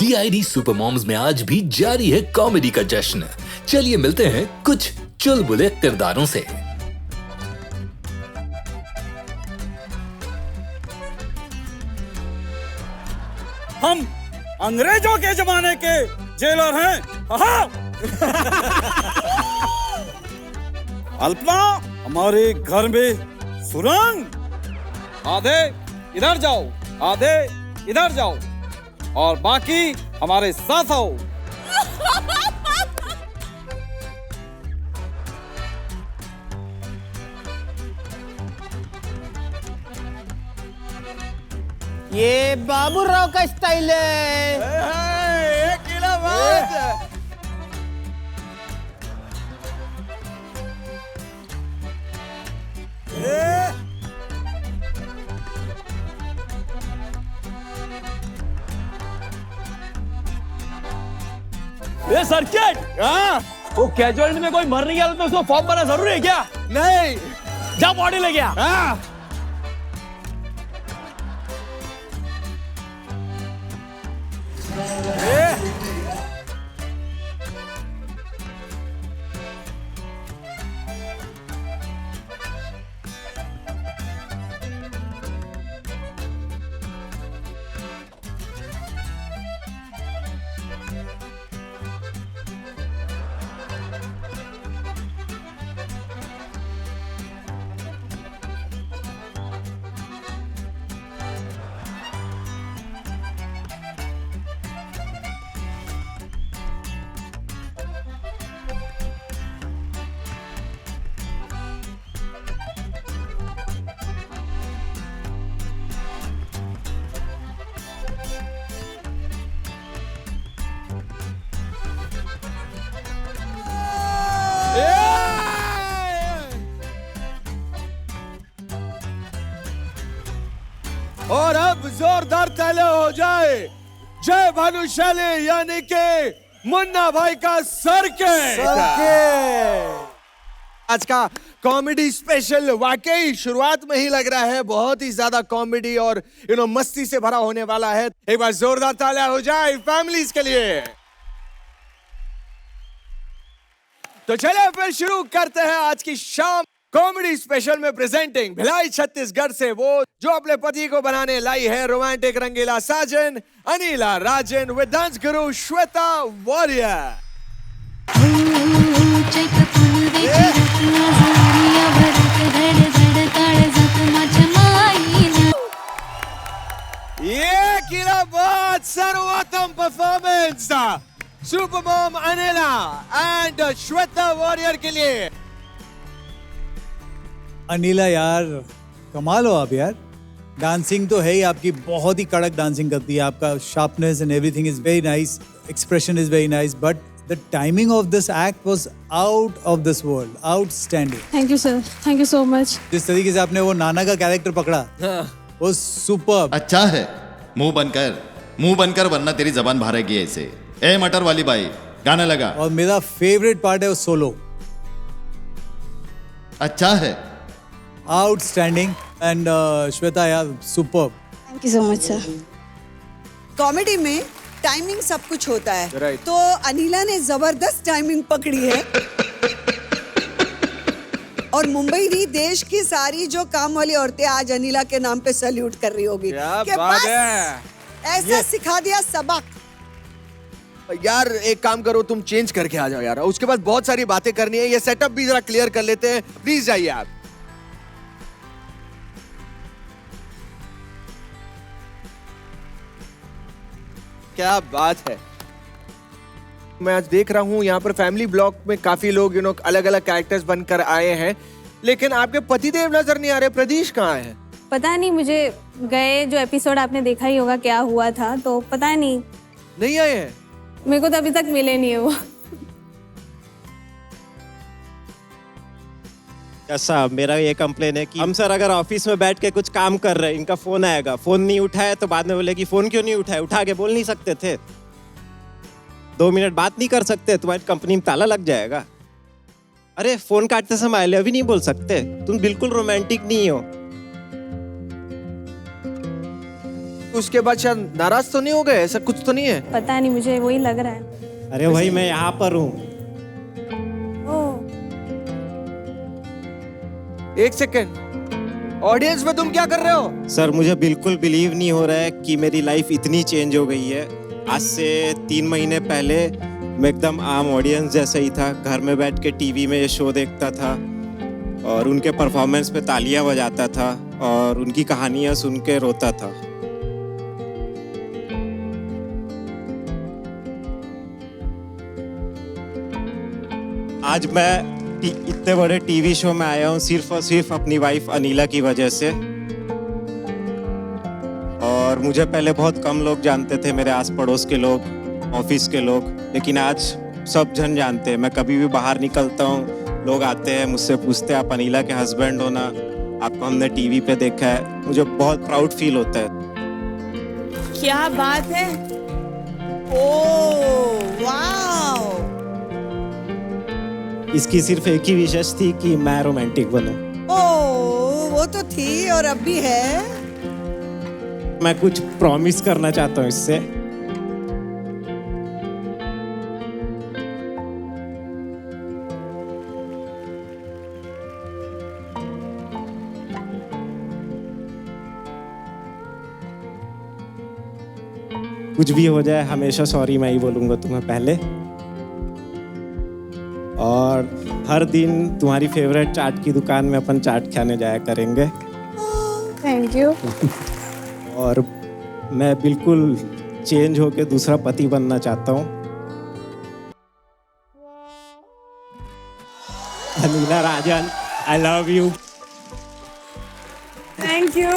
DID super moms में आज भी जारी है कॉमेडी का जश्न। चलिए मिलते हैं कुछ चुलबुले किरदारों से। हम अंग्रेजों के जमाने के जेलर हैं। अल्पना, हमारे घर में सुरंग। आधे इधर जाओ, आधे इधर जाओ और बाकी हमारे साथ आओ। ये बाबूराव का स्टाइल है। ये सर्किट वो कैजुअलिटी में कोई मर नहीं गया तो उसको फॉर्म भरना जरूरी है क्या? नहीं, जा बॉडी ले गया। और अब जोरदार ताले हो जाए जय भानुशाली यानी के मुन्ना भाई का सरके। आज का कॉमेडी स्पेशल वाकई शुरुआत में ही लग रहा है बहुत ही ज्यादा कॉमेडी और मस्ती से भरा होने वाला है। एक बार जोरदार तालियां हो जाए फैमिलीज के लिए। तो चलिए फिर शुरू करते हैं आज की शाम कॉमेडी स्पेशल में। प्रेजेंटिंग भिलाई छत्तीसगढ़ से वो जो अपने पति को बनाने लाई है रोमांटिक रंगीला साजन अनिला राजन विद डांस गुरु श्वेता वॉरियर। ये किला बहुत सर्वोत्तम performance super mom Anila and Shweta Warrier के लिए। अनिला यार कमाल हो आप यार। डांसिंग तो है ही आपकी, बहुत ही कड़क डांसिंग करती है। आपका sharpness and everything is very nice, expression is very nice, but the timing of this act was out of this world, outstanding. Thank you sir, thank you so much. जिस तरीके से आपने वो नाना का कैरेक्टर पकड़ा वो सुपर्ब। अच्छा है, मुंह बनकर वरना तेरी जबान भारेगी ऐसे। ए मटर वाली बाई, गाना लगा। और मेरा फेवरेट पार्ट है वो सोलो। अच्छा है, आउटस्टैंडिंग एंड श्वेता यार superb. Thank you so much sir. Comedy में टाइमिंग सब कुछ होता है Right. तो अनिला ने जबरदस्त टाइमिंग पकड़ी है। और मुंबई नहीं देश की सारी जो काम वाली औरतें आज अनिला के नाम पे सैल्यूट कर रही होगी क्या कि बात बस है। ऐसा सिखा दिया सबक। यार एक काम करो, तुम चेंज करके आ जाओ यार, उसके बाद बहुत सारी बातें करनी है। ये सेटअप भी जरा क्लियर कर लेते हैं, प्लीज जाइए आप। क्या बात है। मैं आज देख रहा हूँ यहाँ पर फैमिली ब्लॉक में काफी लोग अलग अलग कैरेक्टर्स बनकर आए हैं, लेकिन आपके पतिदेव नजर नहीं आ रहे। प्रदीश कहाँ है? पता नहीं, मुझे गए जो एपिसोड आपने देखा ही होगा क्या हुआ था, तो पता नहीं आए हैं। मेरे को तो अभी तक मिले नहीं है वो। ऐसा मेरा ये कंप्लेन है कि हम सर अगर ऑफिस में बैठ के कुछ काम कर रहे हैं, इनका फोन आएगा, फोन नहीं उठाया तो बाद में बोले कि फोन क्यों नहीं उठाया, उठा के बोल नहीं सकते थे, 2 मिनट बात नहीं कर सकते, तुम्हारी कंपनी में ताला लग जाएगा। अरे फोन काटते समय आई लव यू नहीं बोल सकते, तुम बिल्कुल रोमांटिक नहीं हो। उसके बाद शायद नाराज तो नहीं हो गए? ऐसा कुछ तो नहीं है? पता नहीं, मुझे वही लग रहा है। अरे भाई मैं यहाँ पर हूँ। ओह, एक सेकेंड, ऑडियंस में तुम क्या कर रहे हो? सर मुझे बिल्कुल बिलीव नहीं हो रहा है कि मेरी लाइफ इतनी चेंज हो गई है। आज से 3 महीने पहले मैं एकदम आम ऑडियंस जैसा ही था। घर में बैठ के टीवी में ये शो देखता था और उनके परफॉर्मेंस पे तालियां बजाता था और उनकी कहानियां सुन के रोता था। आज मैं इतने बड़े टीवी शो में आया हूँ सिर्फ और सिर्फ अपनी वाइफ अनिला की वजह से। और मुझे पहले बहुत कम लोग जानते थे, मेरे आस पड़ोस के लोग, ऑफिस के लोग, लेकिन आज सब जन जानते हैं। मैं कभी भी बाहर निकलता हूँ, लोग आते हैं मुझसे पूछते हैं आप अनिला के हस्बैंड हो ना, आपको हमने टीवी पे देखा है। मुझे बहुत प्राउड फील होता है। क्या बात है। Oh wow. इसकी सिर्फ एक ही विशेष थी कि मैं रोमांटिक बनूं। ओह वो तो थी और अब भी है। मैं कुछ प्रॉमिस करना चाहता हूँ इससे। कुछ भी हो जाए हमेशा सॉरी मैं ही बोलूंगा तुम्हें पहले। और हर दिन तुम्हारी फेवरेट चाट की दुकान में अपन चाट खाने जाया करेंगे। Thank you. और मैं बिल्कुल चेंज होके दूसरा पति बनना चाहता हूँ। Anila Rajan, I love you. Thank you.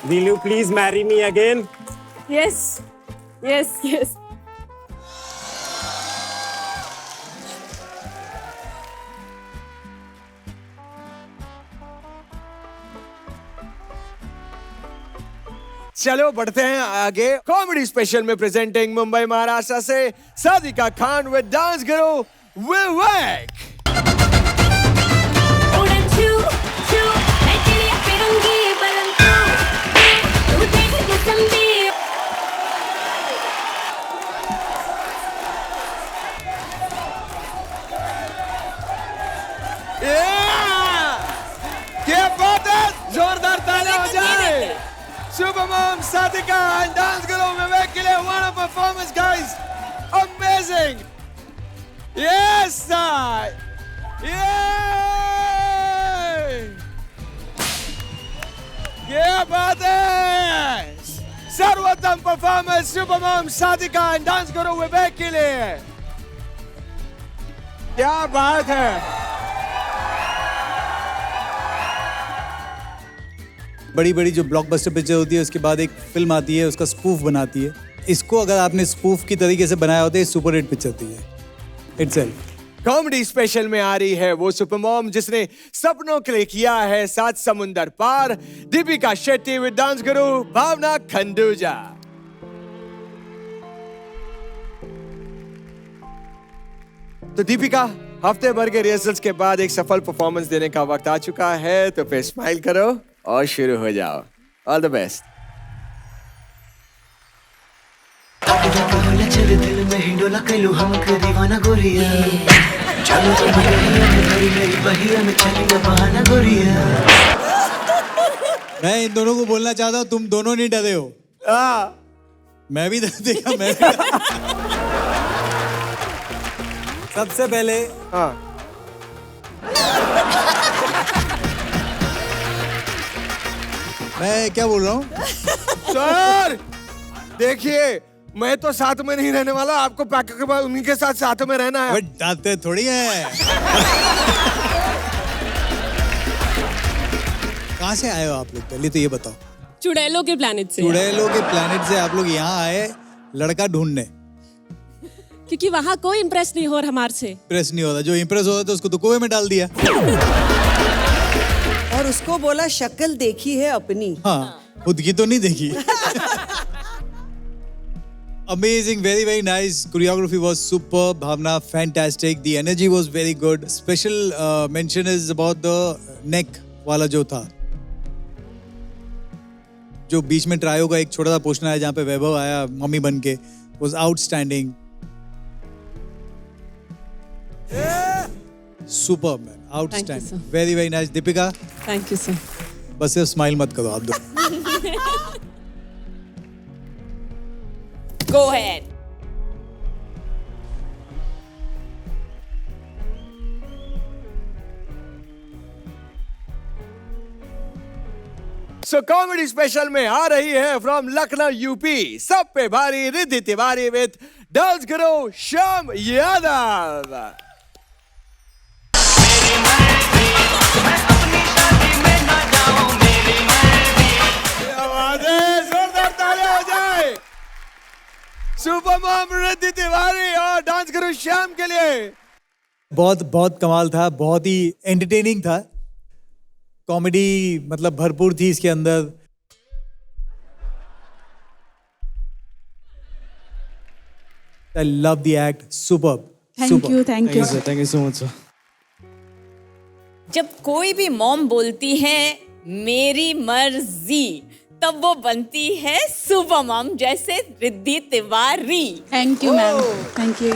Will you please marry me again? Yes yes yes. चलो बढ़ते हैं आगे। कॉमेडी स्पेशल में प्रेजेंटिंग मुंबई महाराष्ट्र से सादिका खान विद डांस गुरु विवेक। क्या बात है, जोरदार तालियां हो जाए। Super Mom Sadika and Dance Guru Vivek ke liye what a performance guys, amazing. Yes sir, yay, क्या बात है, सर्वोत्तम performance Super Mom Sadika and Dance Guru Vivek के लिए, क्या बात है। बड़ी बड़ी जो ब्लॉकबस्टर पिक्चर होती है उसके बाद एक फिल्म आती है, उसका स्पूफ बनाती है। इसको अगर आपने स्पूफ की तरीके से बनाया होता है, सुपर हिट पिक्चर थी इटसेल्फ। कॉमेडी स्पेशल में आ रही है वो सुपर मॉम जिसने सपनों के लिए किया है 7 समुंदर पार, दीपिका शेट्टी विद डांस गुरु भावना खंडूजा। तो दीपिका, हफ्ते भर के रिहर्सल्स के बाद एक सफल परफॉर्मेंस देने का वक्त आ चुका है, तो फिर स्माइल करो और शुरू हो जाओ। All the best. मैं इन दोनों को बोलना चाहता हूँ, तुम दोनों नहीं डरे हो। मैं भी देखा, मैं भी सबसे पहले मैं क्या बोल रहा हूँ सर देखिए, मैं तो साथ में नहीं रहने वाला, आपको पैक के बाद उन्हीं के साथ में रहना है। डालते थोड़ी है। कहाँ से आए हो आप लोग, पहले तो ये बताओ। चुड़ैलों के प्लेनेट से। चुड़ैलों के प्लेनेट से आप लोग यहाँ आए लड़का ढूंढने, क्योंकि वहाँ कोई इम्प्रेस नहीं हो रहा हमारे से। इम्प्रेस नहीं होता, जो इम्प्रेस होता था उसको तो कुएं में डाल दिया। और उसको बोला शक्ल देखी है अपनी। हाँ, खुद की तो नहीं देखी। Amazing, very very nice. Choreography was superb. Bhavna, fantastic. The energy was very good. Special mention is about the neck वाला जो था, जो बीच में ट्राई होगा, एक छोटा सा पोर्शन आया जहाँ पे वैभव आया मम्मी बन के, was outstanding. Super man, outstanding, very very nice. Deepika, thank you sir. बस सिर्फ स्माइल मत करो आप दो। Go ahead. So comedy special में आ रही है फ्रॉम लखनऊ यूपी, सब पे भारी रिद्धि तिवारी विद डांस करो श्याम यादव। जोरदार तालियां हो जाए सुपर मॉम रिद्धि तिवारी और डांस करो श्याम के लिए। बहुत बहुत कमाल था, बहुत ही एंटरटेनिंग था। कॉमेडी मतलब भरपूर थी इसके अंदर। I love the act, superb. Thank you, thank you. Thank you so much sir. जब कोई भी मॉम बोलती है मेरी मर्जी, तब वो बनती है सुपर मॉम, जैसे Riddhi Tiwari. Thank you ma'am, thank you.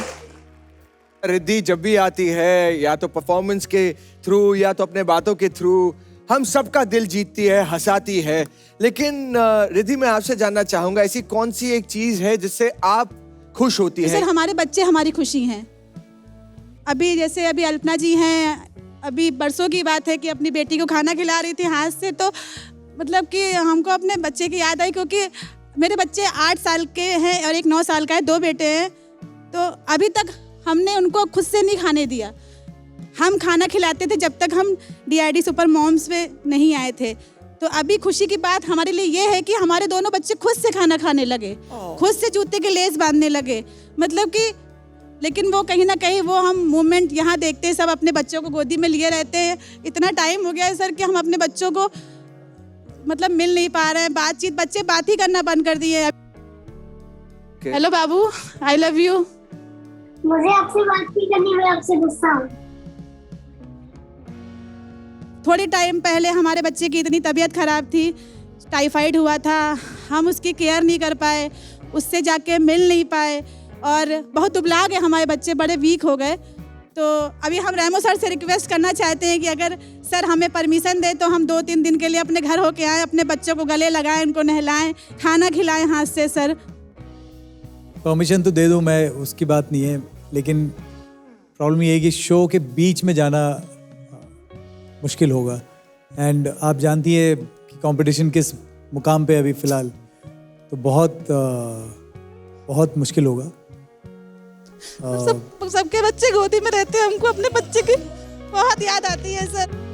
Riddhi जब भी आती है, या तो परफॉर्मेंस के थ्रू या तो अपने बातों के थ्रू, हम सबका दिल जीतती है, हंसाती है। लेकिन रिद्धि, मैं आपसे जानना चाहूंगा, ऐसी कौन सी एक चीज है जिससे आप खुश होती है? सर, हमारे बच्चे हमारी खुशी हैं। अभी जैसे अभी अल्पना जी हैं, अभी बरसों की बात है कि अपनी बेटी को खाना खिला रही थी हाथ से, तो मतलब कि हमको अपने बच्चे की याद आई, क्योंकि मेरे बच्चे 8 साल के हैं और एक 9 साल का है, 2 बेटे हैं। तो अभी तक हमने उनको खुद से नहीं खाने दिया। हम खाना खिलाते थे जब तक हम DID सुपर मॉम्स में नहीं आए थे। तो अभी खुशी की बात हमारे लिए ये है कि हमारे दोनों बच्चे खुद से खाना खाने लगे, खुद से जूते के लेस बांधने लगे। मतलब कि लेकिन वो कहीं ना कहीं वो हम मूवमेंट यहाँ देखते हैं, सब अपने बच्चों को गोदी में लिए रहते हैं। इतना टाइम हो गया है सर कि हम अपने बच्चों को मतलब मिल नहीं पा रहे हैं, बातचीत, बच्चे बात ही करना बंद कर दिए। Hello Babu, I love you. मुझे आपसे बात नहीं करनी, मैं आपसे गुस्सा हूँ। थोड़े टाइम पहले हमारे बच्चे की इतनी तबीयत खराब थी, टाइफाइड हुआ था, हम उसकी केयर नहीं कर पाए, उससे जाके मिल नहीं पाए और बहुत दुबला गए हमारे बच्चे, बड़े वीक हो गए। तो अभी हम रेमो सर से रिक्वेस्ट करना चाहते हैं कि अगर सर हमें परमिशन दे तो हम 2-3 दिन के लिए अपने घर होके आएँ, अपने बच्चों को गले लगाएं, उनको नहलाएं, खाना खिलाएं हाथ से। सर परमिशन तो दे दूं, मैं उसकी बात नहीं है, लेकिन प्रॉब्लम ये है कि शो के बीच में जाना मुश्किल होगा। एंड आप जानती है कि कंपटीशन किस मुकाम पे अभी फ़िलहाल, तो बहुत मुश्किल होगा। सबके बच्चे गोदी में रहते हैं, हमको अपने बच्चे की बहुत याद आती है सर।